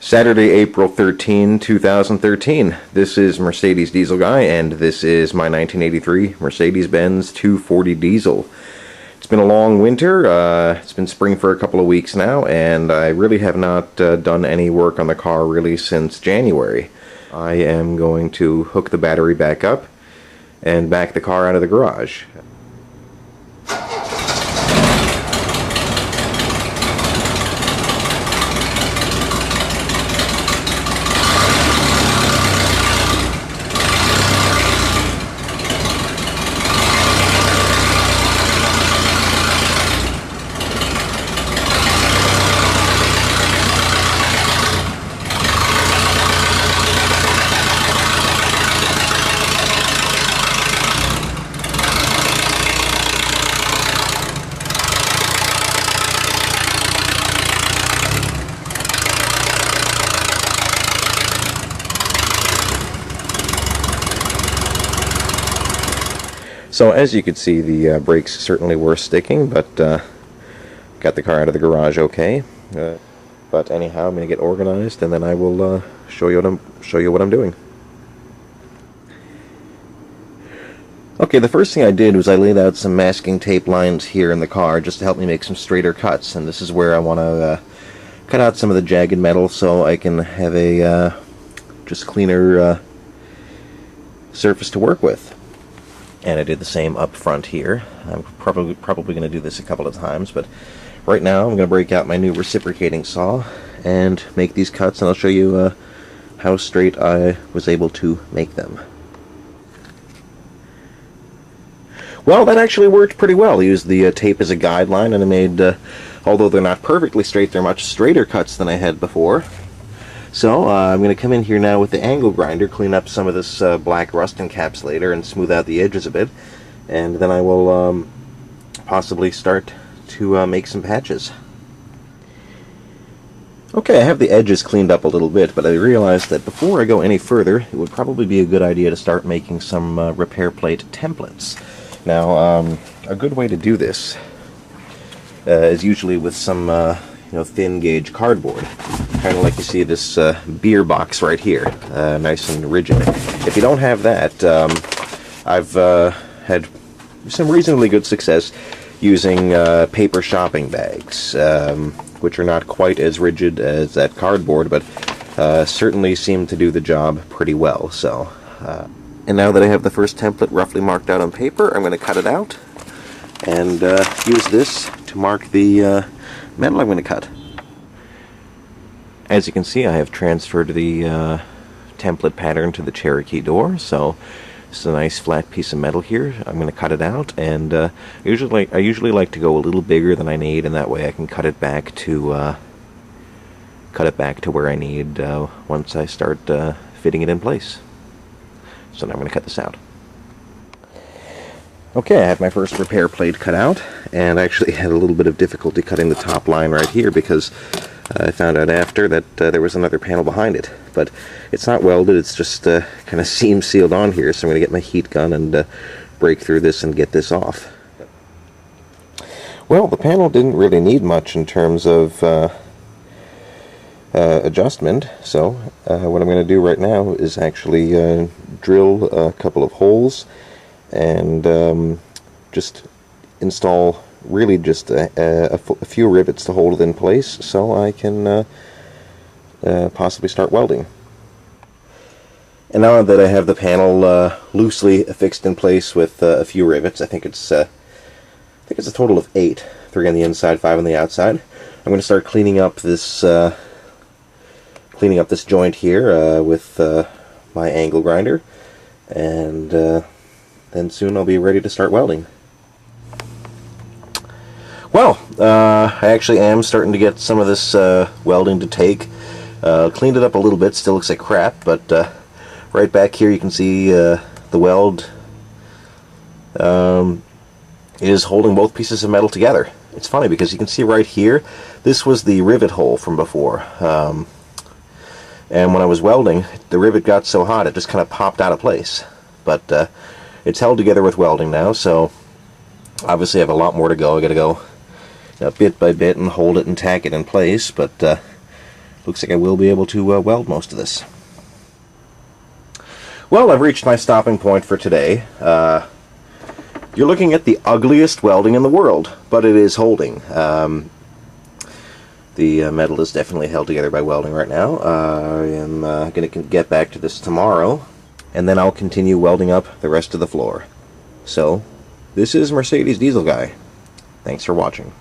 Saturday, April 13, 2013. This is Mercedes Diesel Guy, and this is my 1983 Mercedes-Benz 240 diesel. It's been a long winter. It's been spring for a couple of weeks now, and I really have not done any work on the car really since January. I am going to hook the battery back up and back the car out of the garage. So as you can see, the brakes certainly were sticking, but got the car out of the garage okay. But anyhow, I'm going to get organized, and then I will show you what I'm doing. Okay, the first thing I did was I laid out some masking tape lines here in the car just to help me make some straighter cuts, and this is where I want to cut out some of the jagged metal so I can have a just cleaner surface to work with. And I did the same up front here. I'm probably going to do this a couple of times, but right now I'm going to break out my new reciprocating saw and make these cuts, and I'll show you how straight I was able to make them. Well, that actually worked pretty well. I used the tape as a guideline, and I made, although they're not perfectly straight, they're much straighter cuts than I had before. So I'm going to come in here now with the angle grinder, clean up some of this black rust encapsulator and smooth out the edges a bit, and then I will possibly start to make some patches. Okay, I have the edges cleaned up a little bit, but I realized that before I go any further, it would probably be a good idea to start making some repair plate templates. Now, a good way to do this is usually with some thin gauge cardboard, kind of like you see this beer box right here, nice and rigid. If you don't have that, I've had some reasonably good success using paper shopping bags, which are not quite as rigid as that cardboard, but certainly seem to do the job pretty well. So, and now that I have the first template roughly marked out on paper, I'm going to cut it out and use this to mark the metal I'm going to cut. As you can see, I have transferred the template pattern to the Cherokee door, so it's a nice flat piece of metal here. I'm going to cut it out, and I usually like to go a little bigger than I need, and that way I can cut it back to where I need once I start fitting it in place. So now I'm going to cut this out. Okay, I have my first repair plate cut out, and I actually had a little bit of difficulty cutting the top line right here because I found out after that there was another panel behind it. But it's not welded, it's just kind of seam sealed on here, so I'm going to get my heat gun and break through this and get this off. Well, the panel didn't really need much in terms of adjustment, so what I'm going to do right now is actually drill a couple of holes and just install really just a few rivets to hold it in place so I can possibly start welding. And now that I have the panel loosely fixed in place with a few rivets, I think it's a total of 8, 3 on the inside, 5 on the outside. I'm going to start cleaning up this joint here with my angle grinder, and then soon I'll be ready to start welding. Well, I actually am starting to get some of this welding to take. Cleaned it up a little bit, still looks like crap, but right back here you can see the weld is holding both pieces of metal together. It's funny because you can see right here, this was the rivet hole from before. And when I was welding, the rivet got so hot it just kind of popped out of place. But it's held together with welding now, so obviously I have a lot more to go. I got to go bit by bit and hold it and tack it in place, but looks like I will be able to weld most of this. Well, I've reached my stopping point for today. You're looking at the ugliest welding in the world, but it is holding. The metal is definitely held together by welding right now. I am going to get back to this tomorrow, and then I'll continue welding up the rest of the floor. So, this is Mercedes Diesel Guy. Thanks for watching.